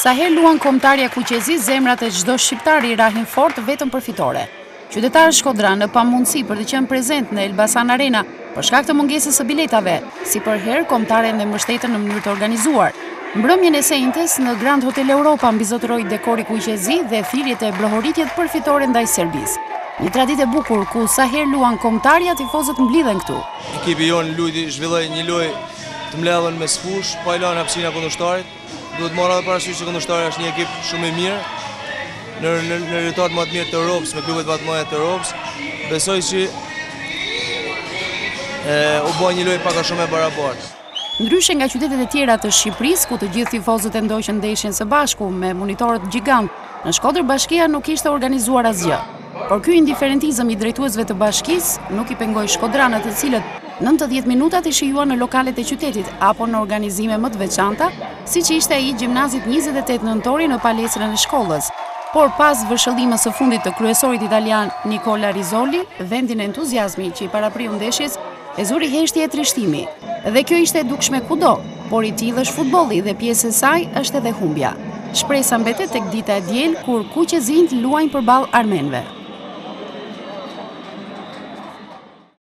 Sa herë luan kombëtarja Kuqezi, zemrat e çdo shqiptari rahin fort vetëm për fitore. Qytetarët shkodran në pamundësi për të qenë prezent në Elbasan Arena për shkak të mungesës së biletave, si për herë kombëtarën e mbështetën në mënyrë të organizuar. Mbrëmjen e sejntes në Grand Hotel Europa mbizotëroi dekori Kuqezi dhe thirrjet e brohoritjet për fitore ndaj Serbisë. Një traditë e bukur ku sa herë luan kombëtarja, tifozët mblidhen këtu. Ekipi jon luajti, zhvilloi një lojë të mbledhur me sfush, pa i lënë hapësira kundërshtarit. Duhet marrë edhe parasysh që kundërshtari është një ekip shumë i mirë në rezultat më të mirë të Europës, me klubet më të mëdha të Europës. Besoj që u bë një lojë pak a shumë e barabartë. Ndryshe nga qytetet e tjera të Shqipërisë, ku të gjithë tifozët e ndoqën ndeshjen së bashku me monitorët gjigant, në Shkodër Bashkia nuk ishte organizuar asgjë. Por ky indiferentizëm i drejtuesve të bashkisë nuk i pengoi shkodranët, të cilët 90 minutat i shijuan në lokalet e qytetit apo në organizime më të veçanta, siç ishte ai i gjimnazit 28 nëntori në palestrën e shkollës. Por pas vëshëllimës së fundit të kryesorit italian Nicola Rizzoli, vendin e entuziazmi që i parapriu ndeshjes e zuri heshtje e trishtimi. Dhe kjo ishte e dukshme kudo, por i tillë është futbolli dhe pjesë e saj është edhe humbja. Shpresa mbetet tek dita e diel kur Kuqezinjt luajnë përballë armenëve.